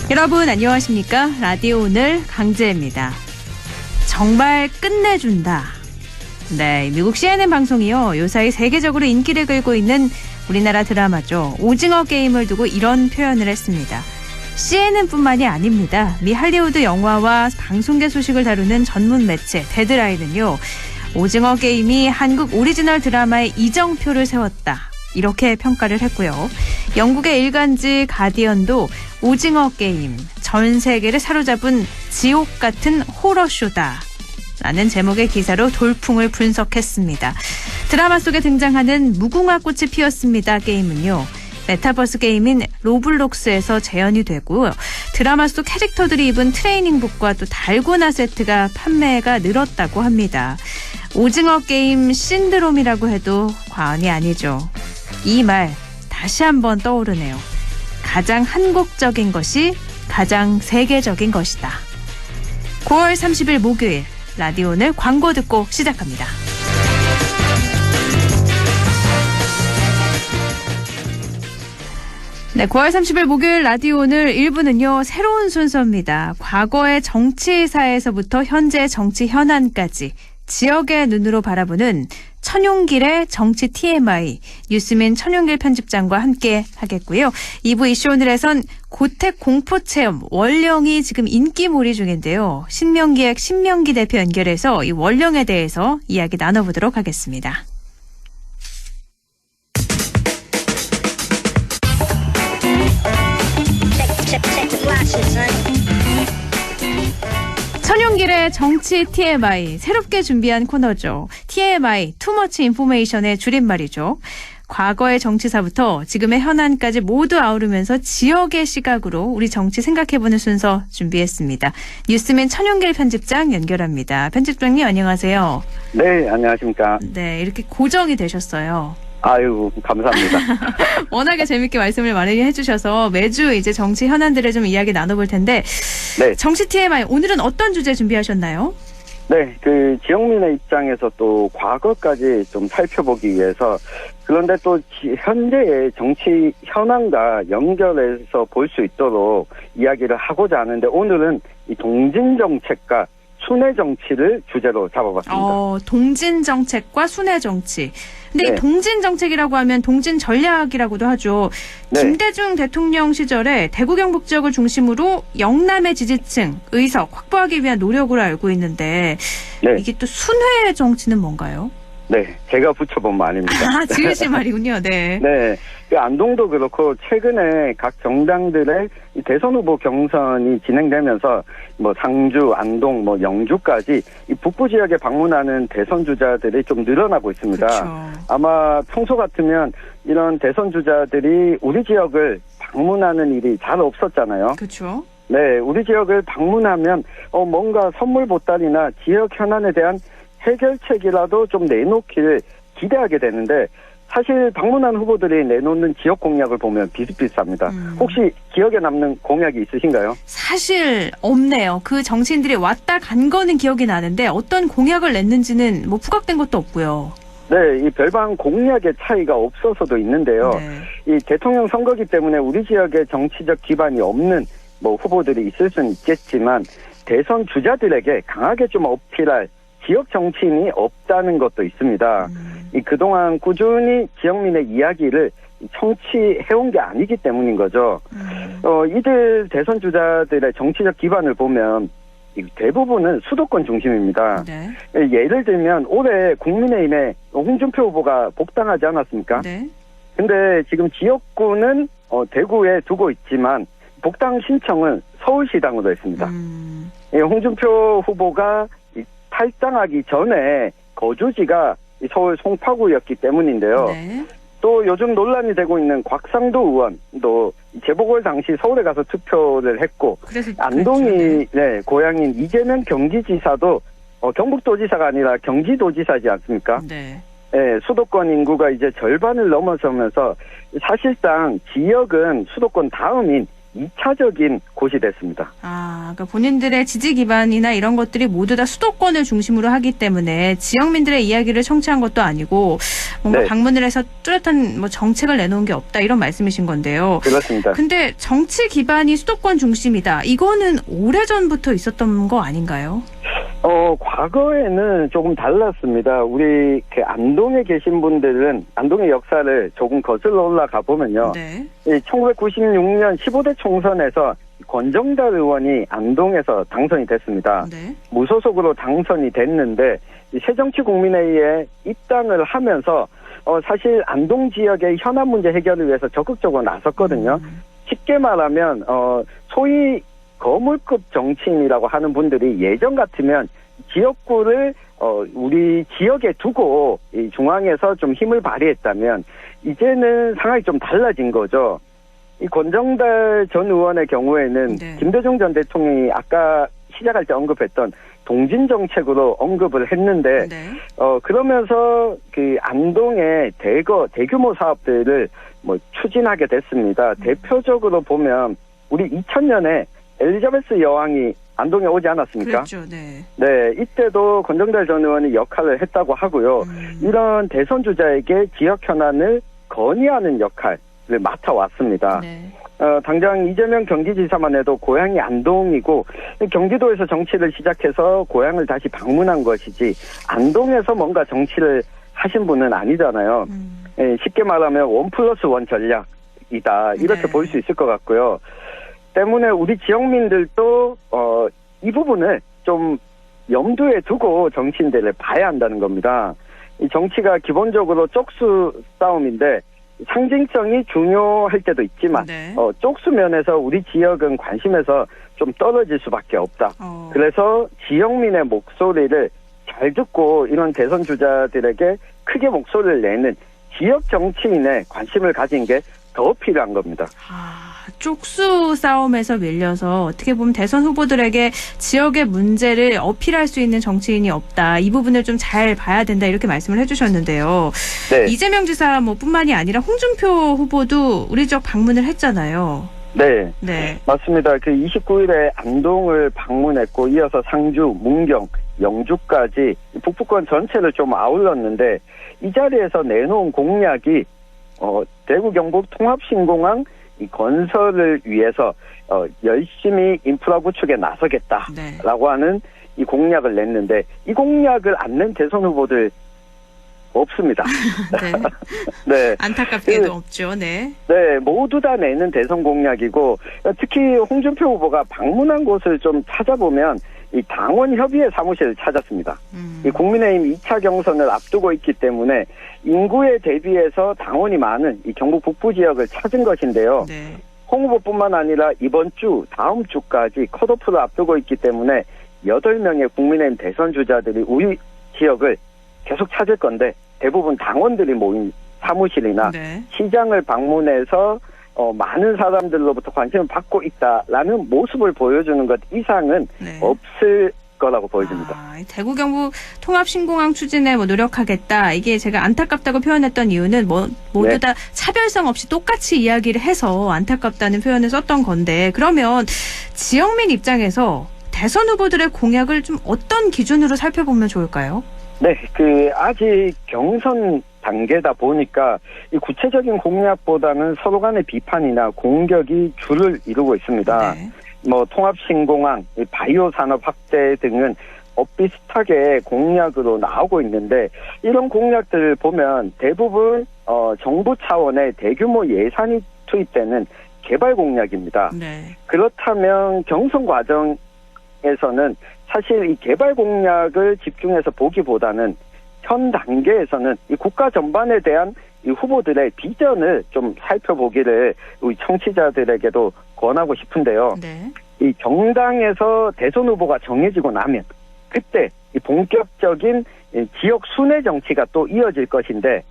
여러분 안녕하십니까? 라디오 오늘 강재입니다. 정말 끝내준다. 네, 미국 CNN 방송이요. 요사이 세계적으로 인기를 끌고 있는 우리나라 드라마죠. 오징어 게임을 두고 이런 표현을 했습니다. CNN뿐만이 아닙니다. 미 할리우드 영화와 방송계 소식을 다루는 전문 매체 데드라인은요. 오징어 게임이 한국 오리지널 드라마의 이정표를 세웠다. 이렇게 평가를 했고요. 영국의 일간지 가디언도 오징어 게임, 전 세계를 사로잡은 지옥 같은 호러쇼다. 라는 제목의 기사로 돌풍을 분석했습니다. 드라마 속에 등장하는 무궁화 꽃이 피었습니다. 게임은요. 메타버스 게임인 로블록스에서 재현이 되고 드라마 속 캐릭터들이 입은 트레이닝복과 또 달고나 세트가 판매가 늘었다고 합니다. 오징어 게임 신드롬이라고 해도 과언이 아니죠. 이 말 다시 한번 떠오르네요. 가장 한국적인 것이 가장 세계적인 것이다. 9월 30일 목요일 라디오 오늘 광고 듣고 시작합니다. 네, 9월 30일 목요일 라디오 오늘 1부는요. 새로운 순서입니다. 과거의 정치사에서부터 현재의 정치 현안까지 지역의 눈으로 바라보는 천용길의 정치 TMI 뉴스민 천용길 편집장과 함께 하겠고요. 2부 이슈 오늘에선 고택 공포체험 월령이 지금 인기몰이 중인데요. 신명기획 신명기 대표 연결해서 이 월령에 대해서 이야기 나눠보도록 하겠습니다. 천용길의 정치 TMI 새롭게 준비한 코너죠. TMI Too Much Information의 줄임말이죠. 과거의 정치사부터 지금의 현안까지 모두 아우르면서 지역의 시각으로 우리 정치 생각해보는 순서 준비했습니다. 뉴스맨 천용길 편집장 연결합니다. 편집장님 안녕하세요. 네, 안녕하십니까. 네, 이렇게 고정이 되셨어요. 아유, 감사합니다. 워낙에 재밌게 말씀을 많이 해주셔서 매주 이제 정치 현안들을 좀 이야기 나눠볼 텐데 네. 정치 TMI 오늘은 어떤 주제 준비하셨나요? 네, 지역민의 입장에서 또 과거까지 좀 살펴보기 위해서 그런데 또 현재의 정치 현안과 연결해서 볼 수 있도록 이야기를 하고자 하는데 오늘은 이 동진 정책과 순회 정치를 주제로 잡아봤습니다. 동진 정책과 순회 정치. 근데 네. 이 동진 정책이라고 하면 동진 전략이라고도 하죠. 네. 김대중 대통령 시절에 대구 경북 지역을 중심으로 영남의 지지층, 의석 확보하기 위한 노력으로 알고 있는데 네. 이게 또 순회 정치는 뭔가요? 네, 제가 붙여본 말입니다. 지으신 말이군요. 네. 네, 안동도 그렇고 최근에 각 정당들의 이 대선 후보 경선이 진행되면서 뭐 상주, 안동, 뭐 영주까지 이 북부 지역에 방문하는 대선 주자들이 좀 늘어나고 있습니다. 그렇죠. 아마 평소 같으면 이런 대선 주자들이 우리 지역을 방문하는 일이 잘 없었잖아요. 그렇죠. 네, 우리 지역을 방문하면 뭔가 선물 보따리나 지역 현안에 대한 해결책이라도 좀 내놓기를 기대하게 되는데 사실 방문한 후보들이 내놓는 지역 공약을 보면 비슷비슷합니다. 혹시 기억에 남는 공약이 있으신가요? 사실 없네요. 그 정치인들이 왔다 간 거는 기억이 나는데 어떤 공약을 냈는지는 뭐 부각된 것도 없고요. 네, 이 별반 공약의 차이가 없어서도 있는데요. 네. 이 대통령 선거기 때문에 우리 지역에 정치적 기반이 없는 뭐 후보들이 있을 수는 있겠지만 대선 주자들에게 강하게 좀 어필할 지역 정치인이 없다는 것도 있습니다. 이 그동안 꾸준히 지역민의 이야기를 청취해온 게 아니기 때문인 거죠. 이들 대선 주자들의 정치적 기반을 보면 대부분은 수도권 중심입니다. 네. 예를 들면 올해 국민의힘에 홍준표 후보가 복당하지 않았습니까? 네. 근데 지금 지역구는 대구에 두고 있지만 복당 신청은 서울시당으로 했습니다. 홍준표 후보가 탈당하기 전에 거주지가 서울 송파구였기 때문인데요. 네. 또 요즘 논란이 되고 있는 곽상도 의원도 재보궐 당시 서울에 가서 투표를 했고 안동이 네, 고향인 이재명 경기지사도 경북도지사가 아니라 경기도지사지 않습니까? 네. 네, 수도권 인구가 이제 절반을 넘어서면서 사실상 지역은 수도권 다음인 2차적인 곳이 됐습니다. 그러니까 본인들의 지지 기반이나 이런 것들이 모두 다 수도권을 중심으로 하기 때문에 지역민들의 이야기를 청취한 것도 아니고 뭔가 네. 방문을 해서 뚜렷한 뭐 정책을 내놓은 게 없다 이런 말씀이신 건데요. 그렇습니다. 근데 정치 기반이 수도권 중심이다. 이거는 오래전부터 있었던 거 아닌가요? 과거에는 조금 달랐습니다. 우리 안동에 계신 분들은 안동의 역사를 조금 거슬러 올라가 보면요. 네. 1996년 15대 총선에서 권정달 의원이 안동에서 당선이 됐습니다. 네. 무소속으로 당선이 됐는데 새정치국민회의에 입당을 하면서 사실 안동 지역의 현안 문제 해결을 위해서 적극적으로 나섰거든요. 쉽게 말하면 소위 거물급 정치인이라고 하는 분들이 예전 같으면 지역구를 우리 지역에 두고 이 중앙에서 좀 힘을 발휘했다면 이제는 상황이 좀 달라진 거죠. 이 권정달 전 의원의 경우에는 네. 김대중 전 대통령이 아까 시작할 때 언급했던 동진 정책으로 언급을 했는데 네. 그러면서 그 안동의 대규모 사업들을 뭐 추진하게 됐습니다. 대표적으로 보면 우리 2000년에 엘리자베스 여왕이 안동에 오지 않았습니까? 그렇죠. 네. 네, 이때도 권정달 전 의원이 역할을 했다고 하고요. 이런 대선 주자에게 지역 현안을 건의하는 역할을 맡아왔습니다. 네. 당장 이재명 경기지사만 해도 고향이 안동이고 경기도에서 정치를 시작해서 고향을 다시 방문한 것이지 안동에서 뭔가 정치를 하신 분은 아니잖아요. 쉽게 말하면 1+1 전략이다 이렇게 네. 볼 수 있을 것 같고요. 때문에 우리 지역민들도 이 부분을 좀 염두에 두고 정치인들을 봐야 한다는 겁니다. 이 정치가 기본적으로 쪽수 싸움인데 상징성이 중요할 때도 있지만 네. 쪽수 면에서 우리 지역은 관심에서 좀 떨어질 수밖에 없다. 그래서 지역민의 목소리를 잘 듣고 이런 대선 주자들에게 크게 목소리를 내는 지역 정치인의 관심을 가진 게 더 필요한 겁니다. 쪽수 싸움에서 밀려서 어떻게 보면 대선 후보들에게 지역의 문제를 어필할 수 있는 정치인이 없다. 이 부분을 좀 잘 봐야 된다. 이렇게 말씀을 해주셨는데요. 네. 이재명 지사 뿐만이 아니라 홍준표 후보도 우리 지역 방문을 했잖아요. 네. 네. 맞습니다. 그 29일에 안동을 방문했고 이어서 상주, 문경, 영주까지 북부권 전체를 좀 아울렀는데 이 자리에서 내놓은 공약이 대구 경북 통합신공항 이 건설을 위해서 열심히 인프라 구축에 나서겠다라고 네. 하는 이 공약을 냈는데 이 공약을 안 낸 대선 후보들 없습니다. 네. 네. 안타깝게도 없죠. 네. 네, 모두 다 내는 대선 공약이고 특히 홍준표 후보가 방문한 곳을 좀 찾아보면 이 당원협의회 사무실을 찾았습니다. 이 국민의힘 2차 경선을 앞두고 있기 때문에 인구에 대비해서 당원이 많은 이 경북 북부 지역을 찾은 것인데요. 네. 홍 후보뿐만 아니라 이번 주, 다음 주까지 컷오프를 앞두고 있기 때문에 8명의 국민의힘 대선 주자들이 우리 지역을 계속 찾을 건데 대부분 당원들이 모인 사무실이나 네. 시장을 방문해서 많은 사람들로부터 관심을 받고 있다라는 모습을 보여주는 것 이상은 네. 없을 거라고 보여집니다. 대구 경북 통합신공항 추진에 노력하겠다. 이게 제가 안타깝다고 표현했던 이유는 모두 네. 다 차별성 없이 똑같이 이야기를 해서 안타깝다는 표현을 썼던 건데 그러면 지역민 입장에서 대선 후보들의 공약을 좀 어떤 기준으로 살펴보면 좋을까요? 네, 아직 경선 단계다 보니까 이 구체적인 공약보다는 서로 간의 비판이나 공격이 주를 이루고 있습니다. 네. 통합신공항, 바이오 산업 확대 등은 비슷하게 공약으로 나오고 있는데 이런 공약들을 보면 대부분 정부 차원의 대규모 예산이 투입되는 개발 공약입니다. 네. 그렇다면 경선 과정에서는 사실 이 개발 공약을 집중해서 보기보다는 현 단계에서는 이 국가 전반에 대한 이 후보들의 비전을 좀 살펴보기를 우리 청취자들에게도 권하고 싶은데요. 네. 이 정당에서 대선 후보가 정해지고 나면 그때 이 본격적인 지역 순회 정치가 또 이어질 것인데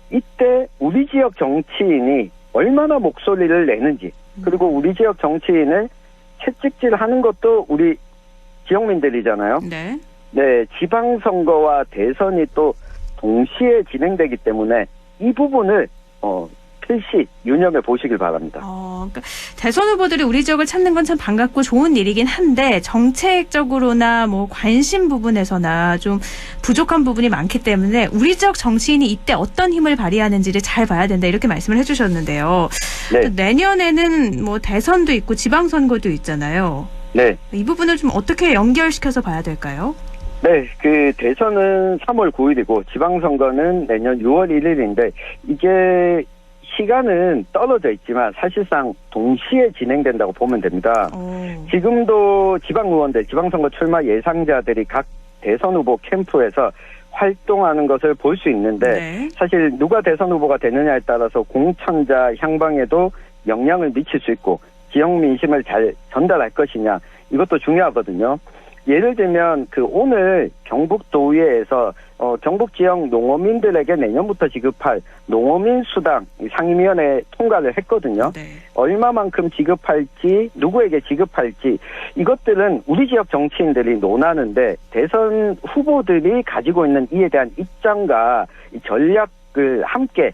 이때 우리 지역 정치인이 얼마나 목소리를 내는지 그리고 우리 지역 정치인을 채찍질하는 것도 우리 지역민들이잖아요. 네. 네, 지방선거와 대선이 또 동시에 진행되기 때문에 이 부분을 필시 유념해 보시길 바랍니다. 그러니까 대선 후보들이 우리 지역을 찾는 건 참 반갑고 좋은 일이긴 한데 정책적으로나 뭐 관심 부분에서나 좀 부족한 부분이 많기 때문에 우리 지역 정치인이 이때 어떤 힘을 발휘하는지를 잘 봐야 된다 이렇게 말씀을 해주셨는데요. 네. 내년에는 뭐 대선도 있고 지방선거도 있잖아요. 네. 이 부분을 좀 어떻게 연결시켜서 봐야 될까요? 네, 그 대선은 3월 9일이고 지방선거는 내년 6월 1일인데 이게 시간은 떨어져 있지만 사실상 동시에 진행된다고 보면 됩니다. 지금도 지방의원들, 지방선거 출마 예상자들이 각 대선 후보 캠프에서 활동하는 것을 볼 수 있는데 네. 사실 누가 대선 후보가 되느냐에 따라서 공천자 향방에도 영향을 미칠 수 있고 지역 민심을 잘 전달할 것이냐 이것도 중요하거든요. 예를 들면 그 오늘 경북도의회에서 경북 지역 농어민들에게 내년부터 지급할 농어민 수당 상임위원회 통과를 했거든요. 네. 얼마만큼 지급할지 누구에게 지급할지 이것들은 우리 지역 정치인들이 논하는데 대선 후보들이 가지고 있는 이에 대한 입장과 전략을 함께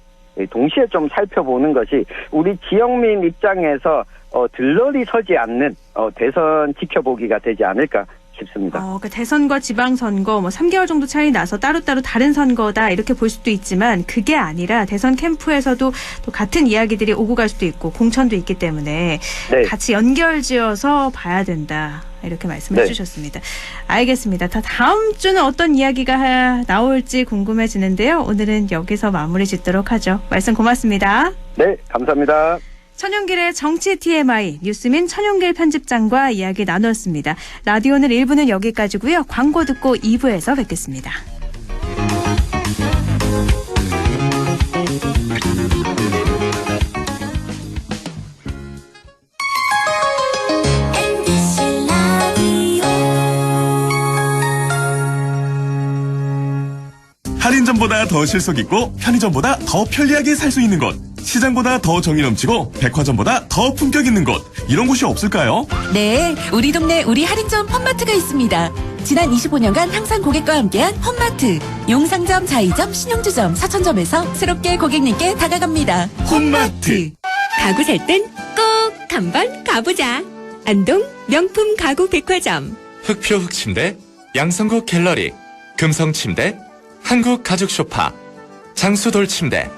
동시에 좀 살펴보는 것이 우리 지역민 입장에서 들러리 서지 않는 대선 지켜보기가 되지 않을까 싶습니다. 그러니까 대선과 지방선거 뭐 3개월 정도 차이 나서 따로따로 다른 선거다 이렇게 볼 수도 있지만 그게 아니라 대선 캠프에서도 또 같은 이야기들이 오고 갈 수도 있고 공천도 있기 때문에 네. 같이 연결지어서 봐야 된다. 이렇게 말씀해 네. 주셨습니다. 알겠습니다. 다음 주는 어떤 이야기가 나올지 궁금해지는데요. 오늘은 여기서 마무리 짓도록 하죠. 말씀 고맙습니다. 네, 감사합니다. 천용길의 정치 TMI 뉴스민 천용길 편집장과 이야기 나눴습니다. 라디오는 1부는 여기까지고요. 광고 듣고 2부에서 뵙겠습니다. 할인점보다 더 실속 있고 편의점보다 더 편리하게 살 수 있는 곳, 시장보다 더 정이 넘치고 백화점보다 더 품격 있는 곳, 이런 곳이 없을까요? 네, 우리 동네 우리 할인점 홈마트가 있습니다. 지난 25년간 항상 고객과 함께한 홈마트. 용상점, 자이점, 신용주점, 사천점에서 새롭게 고객님께 다가갑니다. 홈마트. 가구 살 땐 꼭 한번 가보자. 안동 명품 가구 백화점. 흑표 흑침대, 양성국 갤러리, 금성침대, 한국 가죽 소파, 장수돌 침대.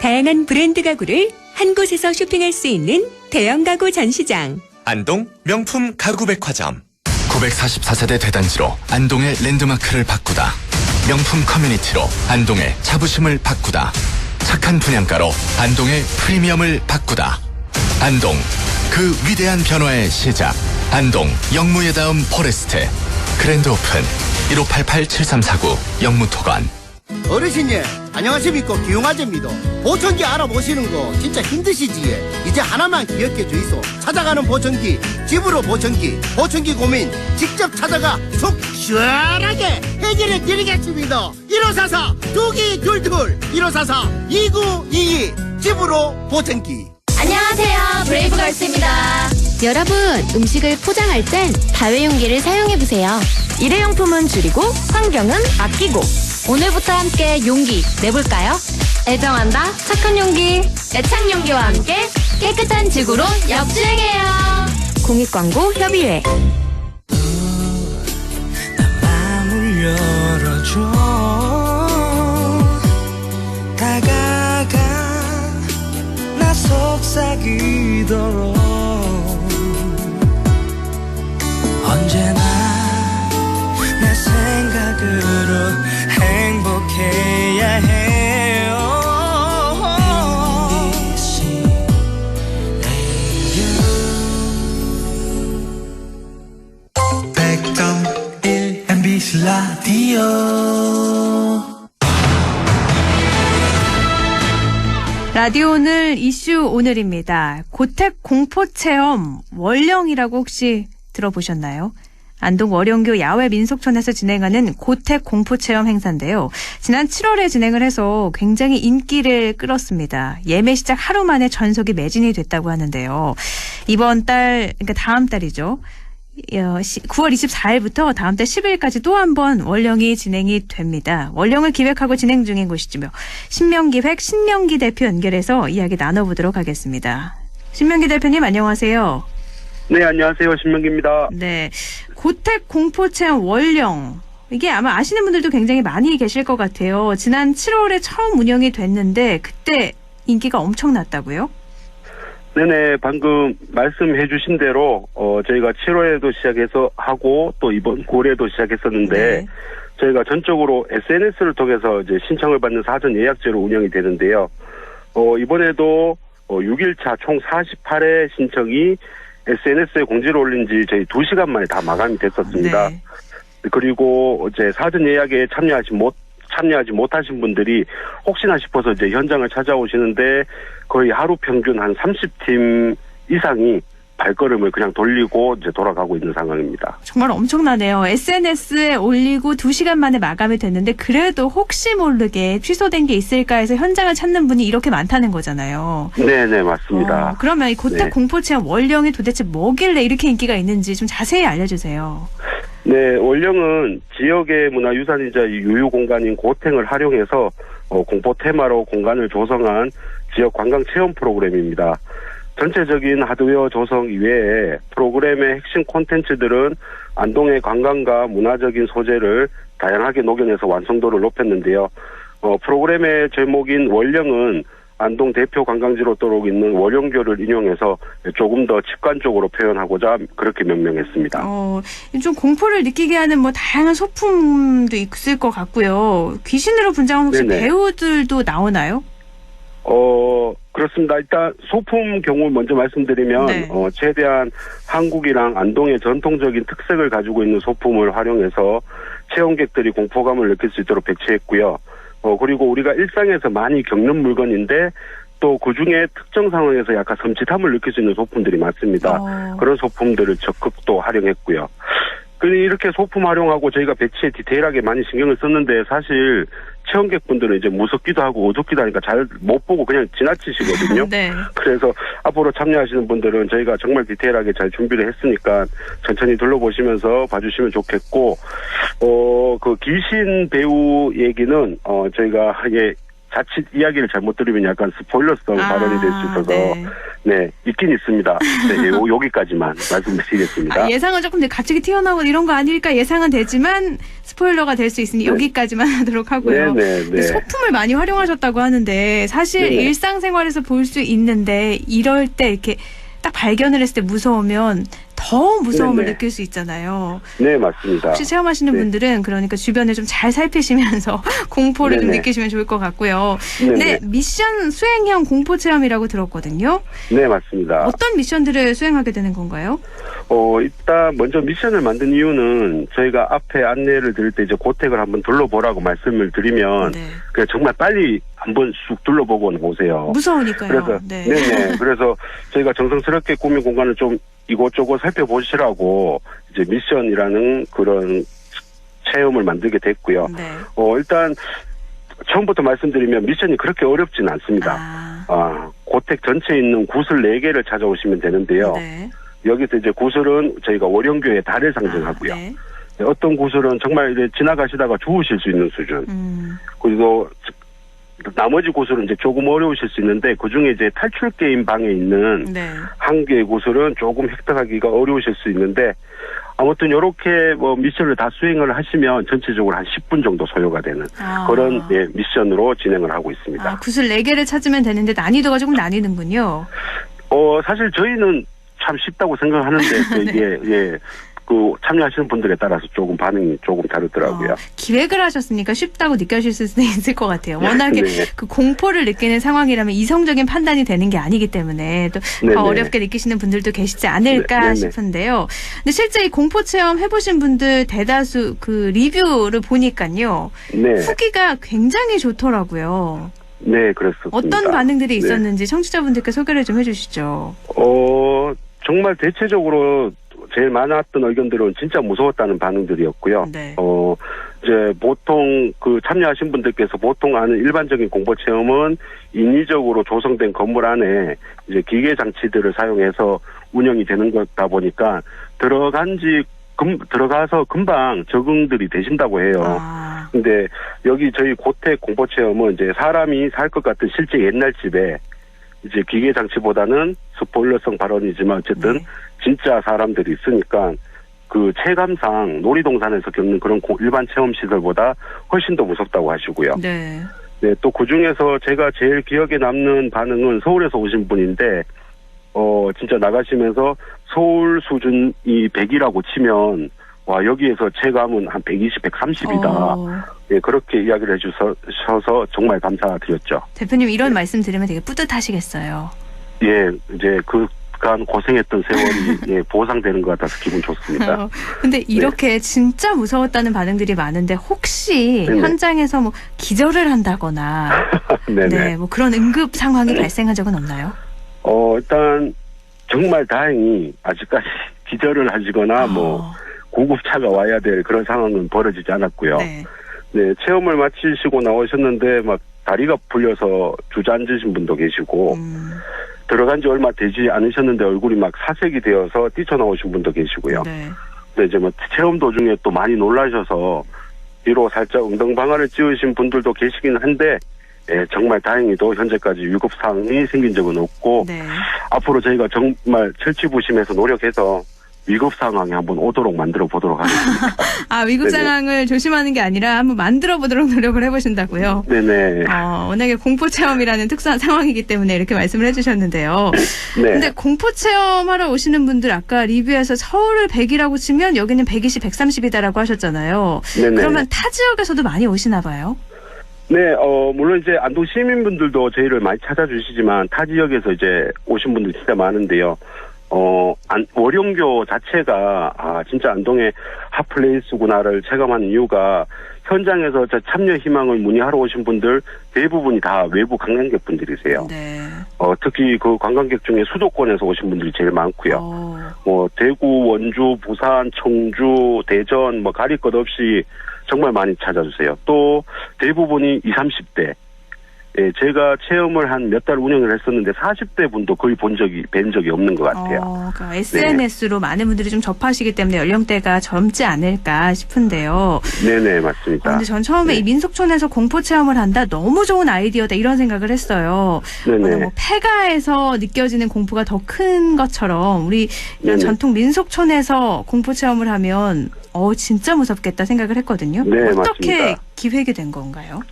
다양한 브랜드 가구를 한 곳에서 쇼핑할 수 있는 대형 가구 전시장. 안동 명품 가구 백화점. 944세대 대단지로 안동의 랜드마크를 바꾸다. 명품 커뮤니티로 안동의 자부심을 바꾸다. 착한 분양가로 안동의 프리미엄을 바꾸다. 안동, 그 위대한 변화의 시작. 안동 영무의 다음 포레스트. 그랜드 오픈 1588-7349 영무토관. 어르신님 안녕하십니까, 기용아재입니다. 보청기 알아보시는 거 진짜 힘드시지? 이제 하나만 기억해 주이소. 찾아가는 보청기, 집으로 보청기, 보청기 고민 직접 찾아가 속 시원하게 해결해 드리겠습니다. 1544-2222 1544-2922 집으로 보청기. 안녕하세요, 브레이브걸스입니다. 여러분, 음식을 포장할 땐 다회용기를 사용해보세요. 일회용품은 줄이고 환경은 아끼고. 오늘부터 함께 용기 내볼까요? 애정한다 착한 용기, 애착용기와 함께 깨끗한 지구로 역주행해요. 공익광고 협의회. 마음을 열어줘. 다가가 나 속삭이도록. 언제나 내 생각으로 행복해야 해요. MBC 라디오. 라디오 오늘 이슈 오늘입니다. 고택 공포체험 월령이라고 혹시 들어보셨나요? 안동 월영교 야외 민속촌에서 진행하는 고택 공포체험 행사인데요. 지난 7월에 진행을 해서 굉장히 인기를 끌었습니다. 예매 시작 하루 만에 전석이 매진이 됐다고 하는데요. 이번 달, 그러니까 다음 달이죠. 9월 24일부터 다음 달 10일까지 또 한 번 월령이 진행이 됩니다. 월령을 기획하고 진행 중인 곳이지요. 신명기획 신명기 대표 연결해서 이야기 나눠보도록 하겠습니다. 신명기 대표님 안녕하세요. 네, 안녕하세요. 신명기입니다. 네, 고택 공포체험 월령. 이게 아마 아시는 분들도 굉장히 많이 계실 것 같아요. 지난 7월에 처음 운영이 됐는데 그때 인기가 엄청났다고요? 네네, 방금 말씀해 주신 대로 저희가 7월에도 시작해서 하고 또 이번 9월에도 시작했었는데 네. 저희가 전적으로 SNS를 통해서 이제 신청을 받는 사전 예약제로 운영이 되는데요. 이번에도 6일차 총 48회 신청이 SNS에 공지를 올린 지 저희 2시간 만에 다 마감이 됐었습니다. 네. 그리고 이제 사전 예약에 참여하지 못하신 분들이 혹시나 싶어서 이제 현장을 찾아오시는데 거의 하루 평균 한 30팀 이상이 발걸음을 그냥 돌리고 이제 돌아가고 있는 상황입니다. 정말 엄청나네요. SNS에 올리고 2시간 만에 마감이 됐는데 그래도 혹시 모르게 취소된 게 있을까 해서 현장을 찾는 분이 이렇게 많다는 거잖아요. 네네, 맞습니다. 그러면 이 고택 네. 공포체험 월령이 도대체 뭐길래 이렇게 인기가 있는지 좀 자세히 알려주세요. 네, 월령은 지역의 문화유산이자 유휴공간인 고택을 활용해서 공포 테마로 공간을 조성한 지역 관광 체험 프로그램입니다. 전체적인 하드웨어 조성 이외에 프로그램의 핵심 콘텐츠들은 안동의 관광과 문화적인 소재를 다양하게 녹여내서 완성도를 높였는데요. 프로그램의 제목인 월령은 안동 대표 관광지로 떠오르고 있는 월령교를 인용해서 조금 더 직관적으로 표현하고자 그렇게 명명했습니다. 좀 공포를 느끼게 하는 뭐 다양한 소품도 있을 것 같고요. 귀신으로 분장한 혹시 네네. 배우들도 나오나요? 그렇습니다. 일단 소품 경우 먼저 말씀드리면 네. 최대한 한국이랑 안동의 전통적인 특색을 가지고 있는 소품을 활용해서 체험객들이 공포감을 느낄 수 있도록 배치했고요. 그리고 우리가 일상에서 많이 겪는 물건인데 또 그중에 특정 상황에서 약간 섬찟함을 느낄 수 있는 소품들이 많습니다. 그런 소품들을 적극 또 활용했고요. 이렇게 소품 활용하고 저희가 배치에 디테일하게 많이 신경을 썼는데 사실 체험객분들은 이제 무섭기도 하고 어둡기도 하니까 잘 못 보고 그냥 지나치시거든요. 네. 그래서 앞으로 참여하시는 분들은 저희가 정말 디테일하게 잘 준비를 했으니까 천천히 둘러보시면서 봐주시면 좋겠고, 그 귀신 배우 얘기는 저희가 자칫 이야기를 잘못 들으면 약간 스포일러성 발언이 될 수 있어서 네, 있긴 있습니다. 네, 여기까지만 말씀드리겠습니다. 예상은 조금 갑자기 튀어나오고 이런 거 아닐까 예상은 되지만 스포일러가 될 수 있으니 여기까지만 하도록 하고요. 네. 소품을 많이 활용하셨다고 하는데 사실 일상생활에서 볼 수 있는데 이럴 때 이렇게 딱 발견을 했을 때 무서우면 더 무서움을 느낄 수 있잖아요. 네, 맞습니다. 혹시 체험하시는 분들은 그러니까 주변을 좀 잘 살피시면서 공포를 좀 느끼시면 좋을 것 같고요. 네, 미션 수행형 공포 체험이라고 들었거든요. 네, 맞습니다. 어떤 미션들을 수행하게 되는 건가요? 일단 먼저 미션을 만든 이유는 저희가 앞에 안내를 드릴 때 이제 고택을 한번 둘러보라고 말씀을 드리면 그냥 정말 빨리 한번 쑥 둘러보고 오세요. 무서우니까요. 그래서 그래서 저희가 정성스럽게 꾸민 공간을 좀 이곳저곳 살펴보시라고 이제 미션이라는 그런 체험을 만들게 됐고요. 일단 처음부터 말씀드리면 미션이 그렇게 어렵지는 않습니다. 고택 전체에 있는 구슬 4개를 찾아오시면 되는데요. 여기서 이제 구슬은 저희가 월령교의 달을 상징하고요. 어떤 구슬은 정말 이제 지나가시다가 죽으실 수 있는 수준. 그리고 나머지 구슬은 이제 조금 어려우실 수 있는데 그중에 이제 탈출 게임 방에 있는 한 개의 구슬은 조금 획득하기가 어려우실 수 있는데 아무튼 이렇게 뭐 미션을 다 수행을 하시면 전체적으로 한 10분 정도 소요가 되는 그런 미션으로 진행을 하고 있습니다. 구슬 4개를 찾으면 되는데 난이도가 조금 나뉘는군요. 사실 저희는 참 쉽다고 생각하는데 이게 그 참여하시는 분들에 따라서 조금 반응이 조금 다르더라고요. 기획을 하셨으니까 쉽다고 느껴질 수도 있을 것 같아요. 워낙에 그 공포를 느끼는 상황이라면 이성적인 판단이 되는 게 아니기 때문에 또 더 어렵게 느끼시는 분들도 계시지 않을까 싶은데요. 근데 실제 이 공포 체험 해보신 분들 대다수 그 리뷰를 보니까요. 후기가 굉장히 좋더라고요. 네, 그렇습니다. 어떤 반응들이 있었는지 청취자분들께 소개를 좀 해주시죠. 정말 대체적으로 제일 많았던 의견들은 진짜 무서웠다는 반응들이었고요. 이제 보통 그 참여하신 분들께서 보통 아는 일반적인 공포 체험은 인위적으로 조성된 건물 안에 이제 기계 장치들을 사용해서 운영이 되는 거다 보니까 들어가서 금방 적응들이 되신다고 해요. 근데 여기 저희 고택 공포 체험은 이제 사람이 살 것 같은 실제 옛날 집에 이제 기계 장치보다는 스포일러성 발언이지만 어쨌든 진짜 사람들이 있으니까 그 체감상 놀이동산에서 겪는 그런 일반 체험 시설보다 훨씬 더 무섭다고 하시고요. 네. 네, 또 그중에서 제가 제일 기억에 남는 반응은 서울에서 오신 분인데 진짜 나가시면서 서울 수준이 100이라고 치면 와 여기에서 체감은 한 120, 130이다. 예, 그렇게 이야기를 해주셔서 정말 감사드렸죠. 대표님 이런 말씀 들으면 되게 뿌듯하시겠어요. 예, 이제 그간 고생했던 세월이 예, 보상되는 것 같아서 기분 좋습니다. 근데 이렇게 진짜 무서웠다는 반응들이 많은데 혹시 네네. 현장에서 뭐 기절을 한다거나 네, 뭐 그런 응급 상황이 발생한 적은 없나요? 일단 정말 다행히 아직까지 기절을 하시거나 뭐 구급차가 와야 될 그런 상황은 벌어지지 않았고요. 네, 체험을 마치시고 나오셨는데 막 다리가 풀려서 주저앉으신 분도 계시고 들어간 지 얼마 되지 않으셨는데 얼굴이 막 사색이 되어서 뛰쳐나오신 분도 계시고요. 근데 이제 뭐 체험 도중에 또 많이 놀라셔서 뒤로 살짝 엉덩방아를 찧으신 분들도 계시긴 한데 예, 정말 다행히도 현재까지 위급사항이 생긴 적은 없고 앞으로 저희가 정말 철치부심해서 노력해서 위급 상황이 한번 오도록 만들어 보도록 하겠습니다. 위급 상황을 조심하는 게 아니라 한번 만들어 보도록 노력을 해보신다고요? 네네. 워낙에 공포 체험이라는 특수한 상황이기 때문에 이렇게 말씀을 해주셨는데요. 네. 근데 공포 체험하러 오시는 분들 아까 리뷰에서 서울을 100이라고 치면 여기는 120, 130이다라고 하셨잖아요. 네네. 그러면 타 지역에서도 많이 오시나 봐요? 네, 물론 이제 안동 시민분들도 저희를 많이 찾아주시지만 타 지역에서 이제 오신 분들 진짜 많은데요. 월영교 자체가 진짜 안동의 핫플레이스구나를 체감하는 이유가 현장에서 참여 희망을 문의하러 오신 분들 대부분이 다 외부 관광객 분들이세요. 특히 그 관광객 중에 수도권에서 오신 분들이 제일 많고요. 뭐 대구, 원주, 부산, 청주, 대전 뭐 가릴 것 없이 정말 많이 찾아주세요. 또 대부분이 20, 30대. 예, 제가 체험을 한 몇 달 운영을 했었는데 40대 분도 거의 뵌 적이 없는 것 같아요. 그러니까 SNS로 많은 분들이 좀 접하시기 때문에 연령대가 젊지 않을까 싶은데요. 네네, 맞습니다. 그런데 전 처음에 이 민속촌에서 공포 체험을 한다 너무 좋은 아이디어다 이런 생각을 했어요. 뭐 폐가에서 느껴지는 공포가 더 큰 것처럼 우리 이런 전통 민속촌에서 공포 체험을 하면 진짜 무섭겠다 생각을 했거든요. 네, 어떻게 맞습니다. 기획이 된 건가요?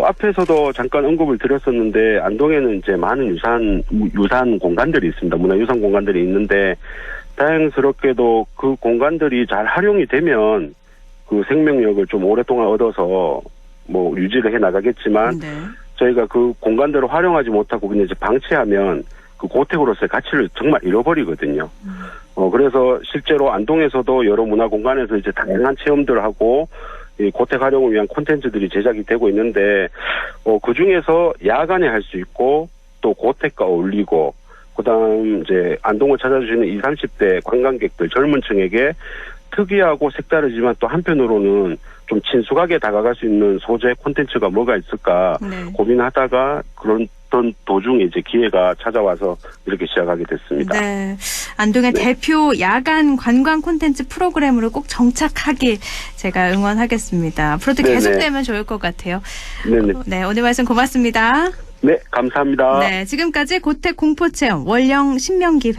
앞에서도 잠깐 언급을 드렸었는데 안동에는 이제 많은 유산 공간들이 있습니다. 문화유산 공간들이 있는데 다행스럽게도 그 공간들이 잘 활용이 되면 그 생명력을 좀 오랫동안 얻어서 뭐 유지를 해 나가겠지만 저희가 그 공간들을 활용하지 못하고 그냥 이제 방치하면 그 고택으로서의 가치를 정말 잃어버리거든요. 그래서 실제로 안동에서도 여러 문화 공간에서 이제 다양한 체험들을 하고 이 고택 활용을 위한 콘텐츠들이 제작이 되고 있는데 그 중에서 야간에 할 수 있고 또 고택과 어울리고 그다음 이제 안동을 찾아주시는 20, 30대 관광객들 젊은 층에게 특이하고 색다르지만 또 한편으로는 좀 친숙하게 다가갈 수 있는 소재 콘텐츠가 뭐가 있을까 고민하다가 그런 도중에 이제 기회가 찾아와서 이렇게 시작하게 됐습니다. 네. 안동의 대표 야간 관광 콘텐츠 프로그램으로 꼭 정착하길 제가 응원하겠습니다. 앞으로도 계속되면 좋을 것 같아요. 네네. 네, 오늘 말씀 고맙습니다. 네, 감사합니다. 네, 지금까지 고택 공포체험 월령 신명기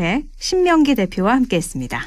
대표와 함께했습니다.